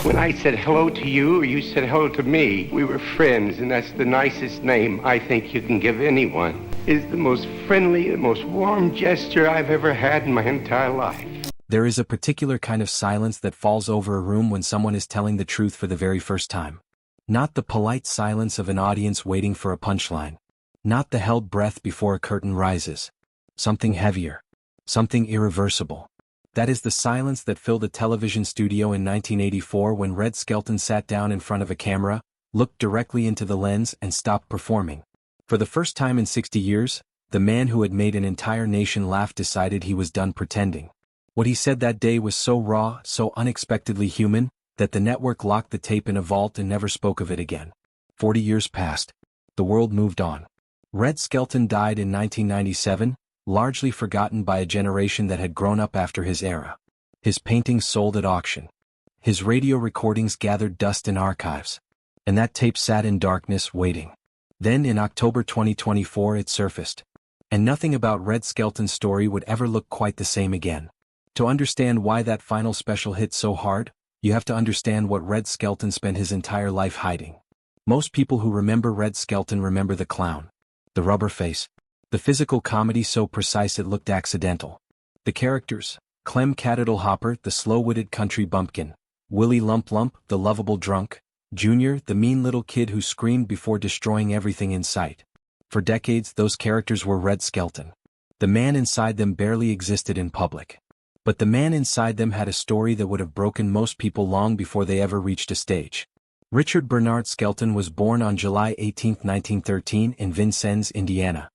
When I said hello to you, you said hello to me. We were friends, and that's the nicest name I think you can give anyone. It's the most friendly, the most warm gesture I've ever had in my entire life. There is a particular kind of silence that falls over a room when someone is telling the truth for the very first time. Not the polite silence of an audience waiting for a punchline. Not the held breath before a curtain rises. Something heavier. Something irreversible. That is the silence that filled a television studio in 1984 when Red Skelton sat down in front of a camera, looked directly into the lens and stopped performing. For the first time in 60 years, the man who had made an entire nation laugh decided he was done pretending. What he said that day was so raw, so unexpectedly human, that the network locked the tape in a vault and never spoke of it again. 40 years passed. The world moved on. Red Skelton died in 1997, largely forgotten by a generation that had grown up after his era. His paintings sold at auction. His radio recordings gathered dust in archives. And that tape sat in darkness waiting. Then in October 2024 it surfaced. And nothing about Red Skelton's story would ever look quite the same again. To understand why that final special hit so hard, you have to understand what Red Skelton spent his entire life hiding. Most people who remember Red Skelton remember the clown. The rubber face. The physical comedy so precise it looked accidental. The characters, Clem Catadle-Hopper, the slow-witted country bumpkin, Willie Lump Lump, the lovable drunk, Junior, the mean little kid who screamed before destroying everything in sight. For decades those characters were Red Skelton. The man inside them barely existed in public. But the man inside them had a story that would have broken most people long before they ever reached a stage. Richard Bernard Skelton was born on July 18, 1913 in Vincennes, Indiana.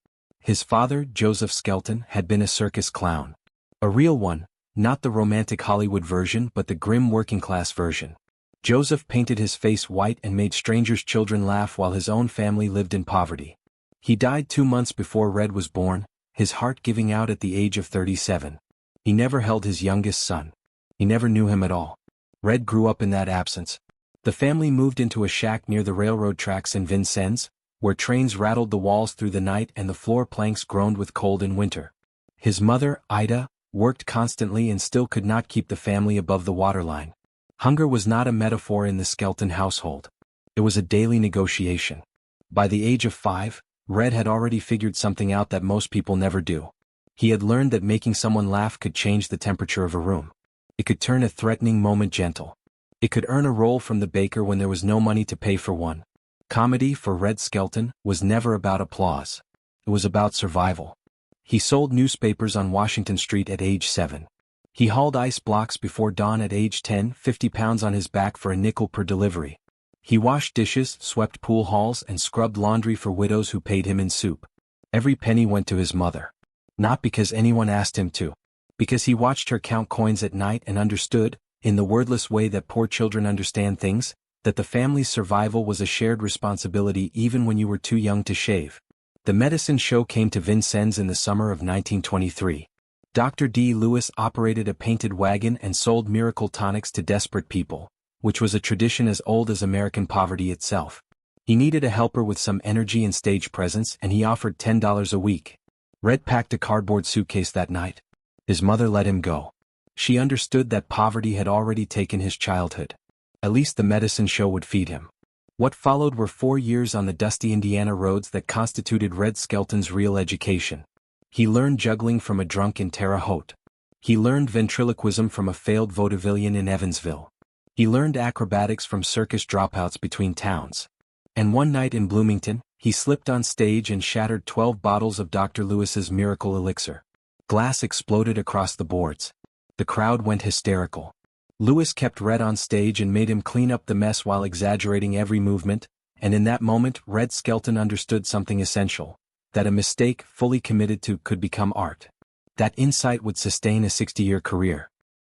His father, Joseph Skelton, had been a circus clown. A real one, not the romantic Hollywood version but the grim working-class version. Joseph painted his face white and made strangers' children laugh while his own family lived in poverty. He died 2 months before Red was born, his heart giving out at the age of 37. He never held his youngest son. He never knew him at all. Red grew up in that absence. The family moved into a shack near the railroad tracks in Vincennes, where trains rattled the walls through the night and the floor planks groaned with cold in winter. His mother, Ida, worked constantly and still could not keep the family above the waterline. Hunger was not a metaphor in the Skelton household. It was a daily negotiation. By the age of 5, Red had already figured something out that most people never do. He had learned that making someone laugh could change the temperature of a room. It could turn a threatening moment gentle. It could earn a roll from the baker when there was no money to pay for one. Comedy, for Red Skelton, was never about applause. It was about survival. He sold newspapers on Washington Street at age 7. He hauled ice blocks before dawn at age 10, 50 pounds on his back for a nickel per delivery. He washed dishes, swept pool halls, and scrubbed laundry for widows who paid him in soup. Every penny went to his mother. Not because anyone asked him to. Because he watched her count coins at night and understood, in the wordless way that poor children understand things, that the family's survival was a shared responsibility even when you were too young to shave. The medicine show came to Vincennes in the summer of 1923. Dr. D. Lewis operated a painted wagon and sold miracle tonics to desperate people, which was a tradition as old as American poverty itself. He needed a helper with some energy and stage presence, and he offered $10 a week. Red packed a cardboard suitcase that night. His mother let him go. She understood that poverty had already taken his childhood. At least the medicine show would feed him. What followed were 4 years on the dusty Indiana roads that constituted Red Skelton's real education. He learned juggling from a drunk in Terre Haute. He learned ventriloquism from a failed vaudevillian in Evansville. He learned acrobatics from circus dropouts between towns. And one night in Bloomington, he slipped on stage and shattered 12 bottles of Dr. Lewis's miracle elixir. Glass exploded across the boards. The crowd went hysterical. Lewis kept Red on stage and made him clean up the mess while exaggerating every movement, and in that moment Red Skelton understood something essential, that a mistake fully committed to could become art. That insight would sustain a 60-year career.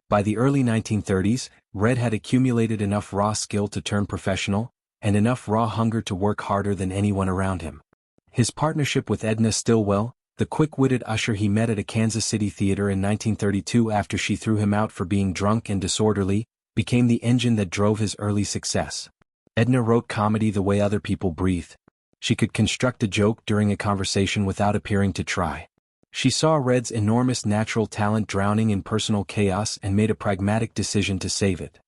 By the early 1930s, Red had accumulated enough raw skill to turn professional, and enough raw hunger to work harder than anyone around him. His partnership with Edna Stillwell, the quick-witted usher he met at a Kansas City theater in 1932 after she threw him out for being drunk and disorderly, became the engine that drove his early success. Edna wrote comedy the way other people breathed. She could construct a joke during a conversation without appearing to try. She saw Red's enormous natural talent drowning in personal chaos and made a pragmatic decision to save it.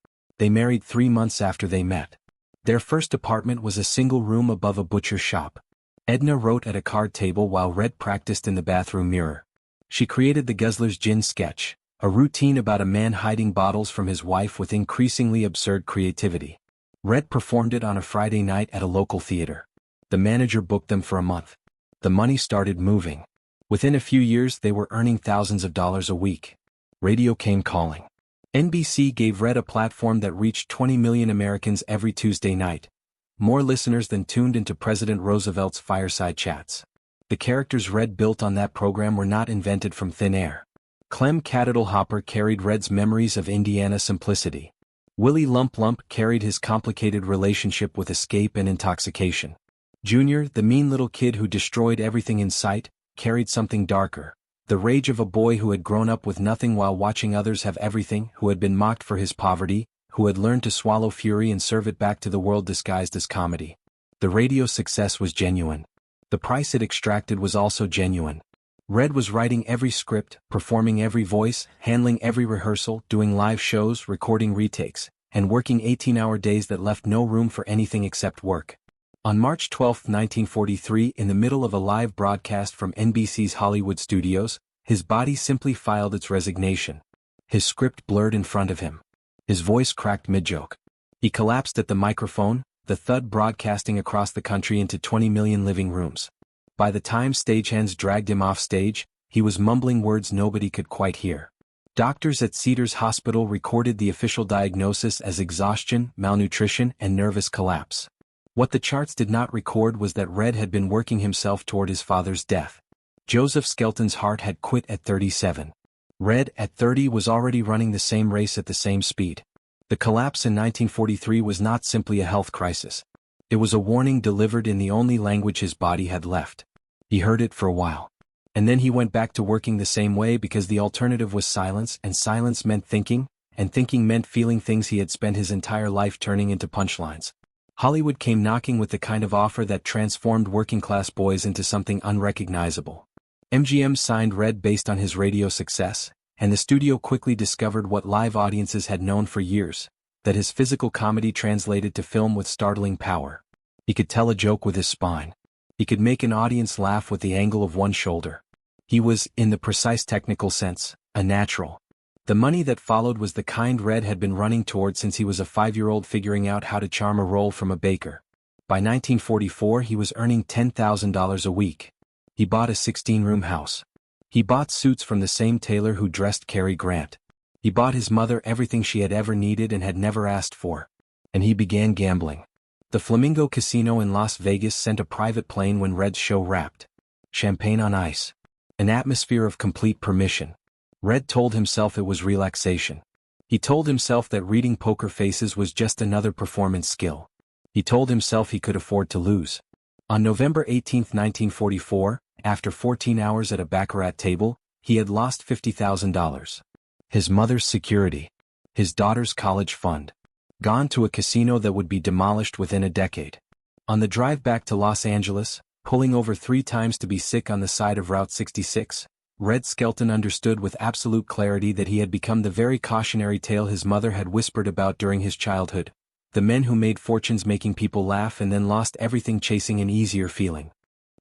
They married 3 months after they met. Their first apartment was a single room above a butcher shop. Edna wrote at a card table while Red practiced in the bathroom mirror. She created the Guzzler's Gin sketch, a routine about a man hiding bottles from his wife with increasingly absurd creativity. Red performed it on a Friday night at a local theater. The manager booked them for a month. The money started moving. Within a few years they were earning thousands of dollars a week. Radio came calling. NBC gave Red a platform that reached 20 million Americans every Tuesday night. More listeners than tuned into President Roosevelt's fireside chats. The characters Red built on that program were not invented from thin air. Clem Catadle Hopper carried Red's memories of Indiana simplicity. Willie Lump Lump carried his complicated relationship with escape and intoxication. Junior, the mean little kid who destroyed everything in sight, carried something darker. The rage of a boy who had grown up with nothing while watching others have everything, who had been mocked for his poverty, who had learned to swallow fury and serve it back to the world disguised as comedy. The radio success was genuine. The price it extracted was also genuine. Red was writing every script, performing every voice, handling every rehearsal, doing live shows, recording retakes, and working 18-hour days that left no room for anything except work. On March 12, 1943, in the middle of a live broadcast from NBC's Hollywood studios, his body simply filed its resignation. His script blurred in front of him. His voice cracked mid-joke. He collapsed at the microphone, the thud broadcasting across the country into 20 million living rooms. By the time stagehands dragged him off stage, he was mumbling words nobody could quite hear. Doctors at Cedars Hospital recorded the official diagnosis as exhaustion, malnutrition, and nervous collapse. What the charts did not record was that Red had been working himself toward his father's death. Joseph Skelton's heart had quit at 37. Red, at 30, was already running the same race at the same speed. The collapse in 1943 was not simply a health crisis. It was a warning delivered in the only language his body had left. He heard it for a while. And then he went back to working the same way because the alternative was silence, and silence meant thinking, and thinking meant feeling things he had spent his entire life turning into punchlines. Hollywood came knocking with the kind of offer that transformed working-class boys into something unrecognizable. MGM signed Red based on his radio success, and the studio quickly discovered what live audiences had known for years, that his physical comedy translated to film with startling power. He could tell a joke with his spine. He could make an audience laugh with the angle of one shoulder. He was, in the precise technical sense, a natural. The money that followed was the kind Red had been running toward since he was a 5-year-old figuring out how to charm a roll from a baker. By 1944 he was earning $10,000 a week. He bought a 16-room house. He bought suits from the same tailor who dressed Cary Grant. He bought his mother everything she had ever needed and had never asked for. And he began gambling. The Flamingo Casino in Las Vegas sent a private plane when Red's show wrapped. Champagne on ice. An atmosphere of complete permission. Red told himself it was relaxation. He told himself that reading poker faces was just another performance skill. He told himself he could afford to lose. On November 18, 1944, after 14 hours at a baccarat table, he had lost $50,000. His mother's security. His daughter's college fund. Gone to a casino that would be demolished within a decade. On the drive back to Los Angeles, pulling over 3 times to be sick on the side of Route 66, Red Skelton understood with absolute clarity that he had become the very cautionary tale his mother had whispered about during his childhood. The men who made fortunes making people laugh and then lost everything chasing an easier feeling.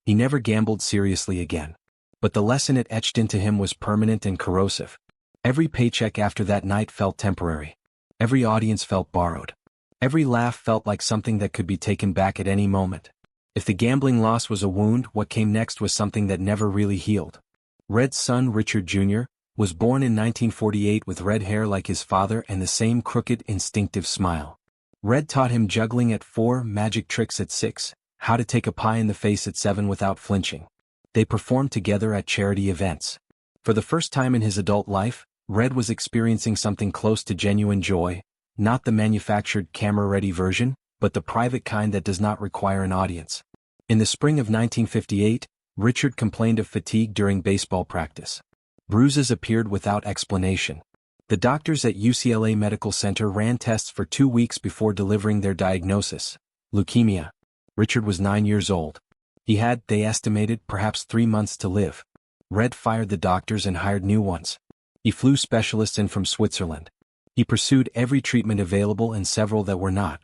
He never gambled seriously again. But the lesson it etched into him was permanent and corrosive. Every paycheck after that night felt temporary. Every audience felt borrowed. Every laugh felt like something that could be taken back at any moment. If the gambling loss was a wound, what came next was something that never really healed. Red's son, Richard Jr., was born in 1948 with red hair like his father and the same crooked, instinctive smile. Red taught him juggling at 4, magic tricks at 6, how to take a pie in the face at 7 without flinching. They performed together at charity events. For the first time in his adult life, Red was experiencing something close to genuine joy, not the manufactured camera-ready version, but the private kind that does not require an audience. In the spring of 1958, Richard complained of fatigue during baseball practice. Bruises appeared without explanation. The doctors at UCLA Medical Center ran tests for 2 weeks before delivering their diagnosis: leukemia. Richard was 9 years old. He had, they estimated, perhaps 3 months to live. Red fired the doctors and hired new ones. He flew specialists in from Switzerland. He pursued every treatment available and several that were not.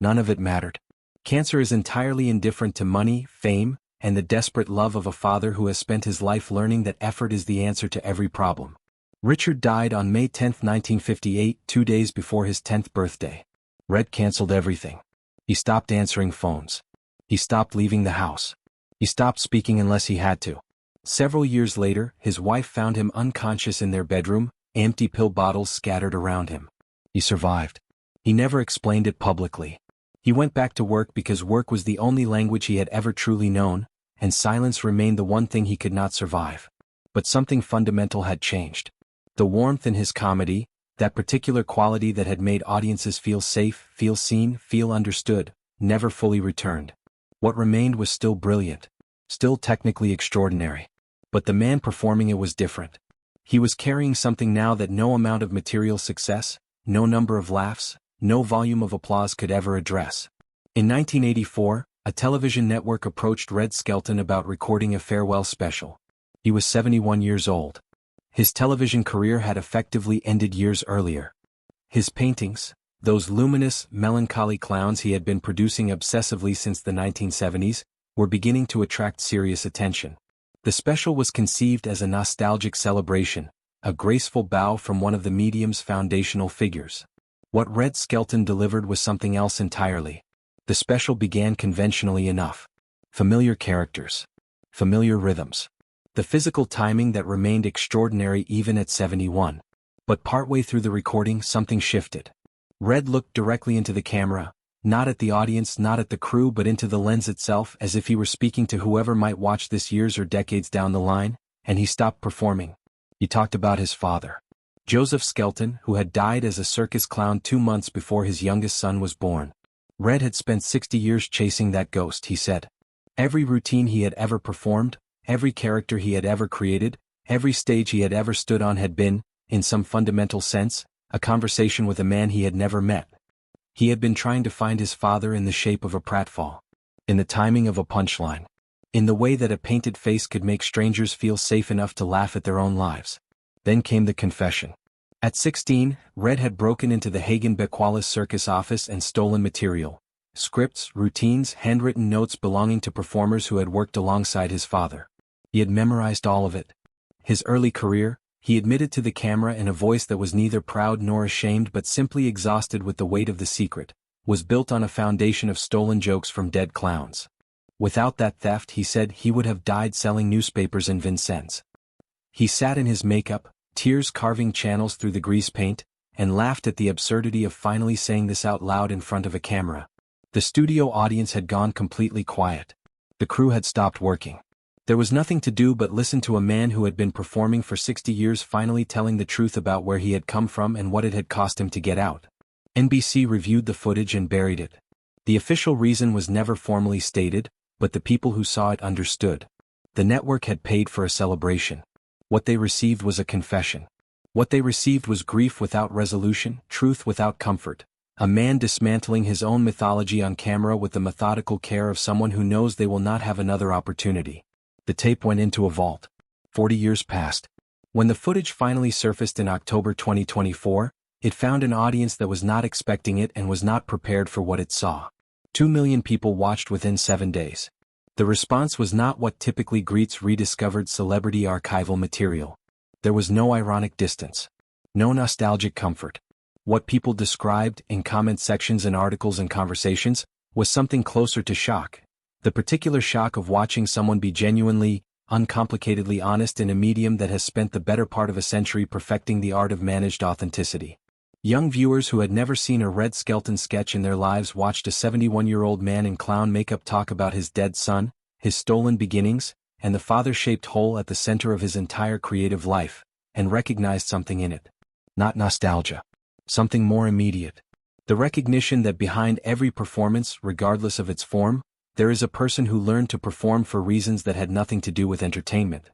None of it mattered. Cancer is entirely indifferent to money, fame, and the desperate love of a father who has spent his life learning that effort is the answer to every problem. Richard died on May 10, 1958, 2 days before his 10th birthday. Red canceled everything. He stopped answering phones. He stopped leaving the house. He stopped speaking unless he had to. Several years later, his wife found him unconscious in their bedroom, empty pill bottles scattered around him. He survived. He never explained it publicly. He went back to work because work was the only language he had ever truly known, and silence remained the one thing he could not survive. But something fundamental had changed. The warmth in his comedy, that particular quality that had made audiences feel safe, feel seen, feel understood, never fully returned. What remained was still brilliant, still technically extraordinary. But the man performing it was different. He was carrying something now that no amount of material success, no number of laughs, no volume of applause could ever address. In 1984, a television network approached Red Skelton about recording a farewell special. He was 71 years old. His television career had effectively ended years earlier. His paintings, those luminous, melancholy clowns he had been producing obsessively since the 1970s, were beginning to attract serious attention. The special was conceived as a nostalgic celebration, a graceful bow from one of the medium's foundational figures. What Red Skelton delivered was something else entirely. The special began conventionally enough. Familiar characters. Familiar rhythms. The physical timing that remained extraordinary even at 71. But partway through the recording something shifted. Red looked directly into the camera, not at the audience, not at the crew, but into the lens itself, as if he were speaking to whoever might watch this years or decades down the line, and he stopped performing. He talked about his father. Joseph Skelton, who had died as a circus clown 2 months before his youngest son was born. Red had spent 60 years chasing that ghost, he said. Every routine he had ever performed, every character he had ever created, every stage he had ever stood on had been, in some fundamental sense, a conversation with a man he had never met. He had been trying to find his father in the shape of a pratfall, in the timing of a punchline, in the way that a painted face could make strangers feel safe enough to laugh at their own lives. Then came the confession. At 16, Red had broken into the Hagen-Bequalis circus office and stolen material, scripts, routines, handwritten notes belonging to performers who had worked alongside his father. He had memorized all of it. His early career, he admitted to the camera in a voice that was neither proud nor ashamed but simply exhausted with the weight of the secret, was built on a foundation of stolen jokes from dead clowns. Without that theft, he said, he would have died selling newspapers in Vincennes. He sat in his makeup, tears carving channels through the grease paint, and laughed at the absurdity of finally saying this out loud in front of a camera. The studio audience had gone completely quiet. The crew had stopped working. There was nothing to do but listen to a man who had been performing for 60 years finally telling the truth about where he had come from and what it had cost him to get out. NBC reviewed the footage and buried it. The official reason was never formally stated, but the people who saw it understood. The network had paid for a celebration. What they received was a confession. What they received was grief without resolution, truth without comfort. A man dismantling his own mythology on camera with the methodical care of someone who knows they will not have another opportunity. The tape went into a vault. 40 years passed. When the footage finally surfaced in October 2024, it found an audience that was not expecting it and was not prepared for what it saw. 2 million people watched within 7 days. The response was not what typically greets rediscovered celebrity archival material. There was no ironic distance. No nostalgic comfort. What people described, in comment sections and articles and conversations, was something closer to shock. The particular shock of watching someone be genuinely, uncomplicatedly honest in a medium that has spent the better part of a century perfecting the art of managed authenticity. Young viewers who had never seen a Red Skelton sketch in their lives watched a 71-year-old man in clown makeup talk about his dead son, his stolen beginnings, and the father-shaped hole at the center of his entire creative life, and recognized something in it. Not nostalgia. Something more immediate. The recognition that behind every performance, regardless of its form, there is a person who learned to perform for reasons that had nothing to do with entertainment.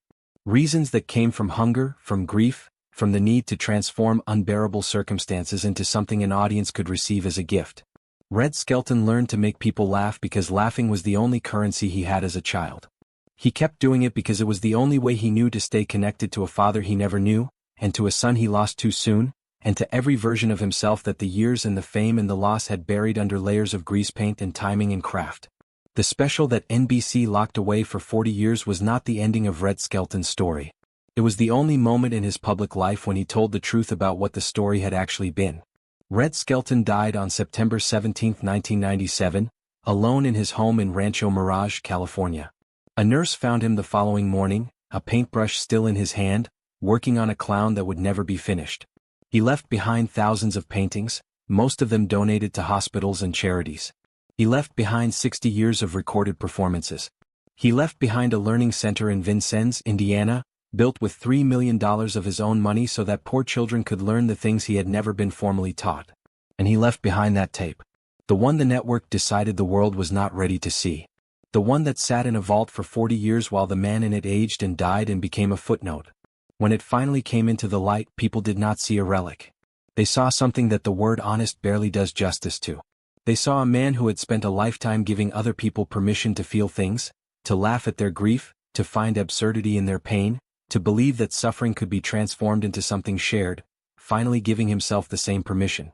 Reasons that came from hunger, from grief, from the need to transform unbearable circumstances into something an audience could receive as a gift. Red Skelton learned to make people laugh because laughing was the only currency he had as a child. He kept doing it because it was the only way he knew to stay connected to a father he never knew, and to a son he lost too soon, and to every version of himself that the years and the fame and the loss had buried under layers of grease paint and timing and craft. The special that NBC locked away for 40 years was not the ending of Red Skelton's story. It was the only moment in his public life when he told the truth about what the story had actually been. Red Skelton died on September 17, 1997, alone in his home in Rancho Mirage, California. A nurse found him the following morning, a paintbrush still in his hand, working on a clown that would never be finished. He left behind thousands of paintings, most of them donated to hospitals and charities. He left behind 60 years of recorded performances. He left behind a learning center in Vincennes, Indiana, built with $3 million of his own money so that poor children could learn the things he had never been formally taught. And he left behind that tape. The one the network decided the world was not ready to see. The one that sat in a vault for 40 years while the man in it aged and died and became a footnote. When it finally came into the light, people did not see a relic. They saw something that the word honest barely does justice to. They saw a man who had spent a lifetime giving other people permission to feel things, to laugh at their grief, to find absurdity in their pain, to believe that suffering could be transformed into something shared, finally giving himself the same permission.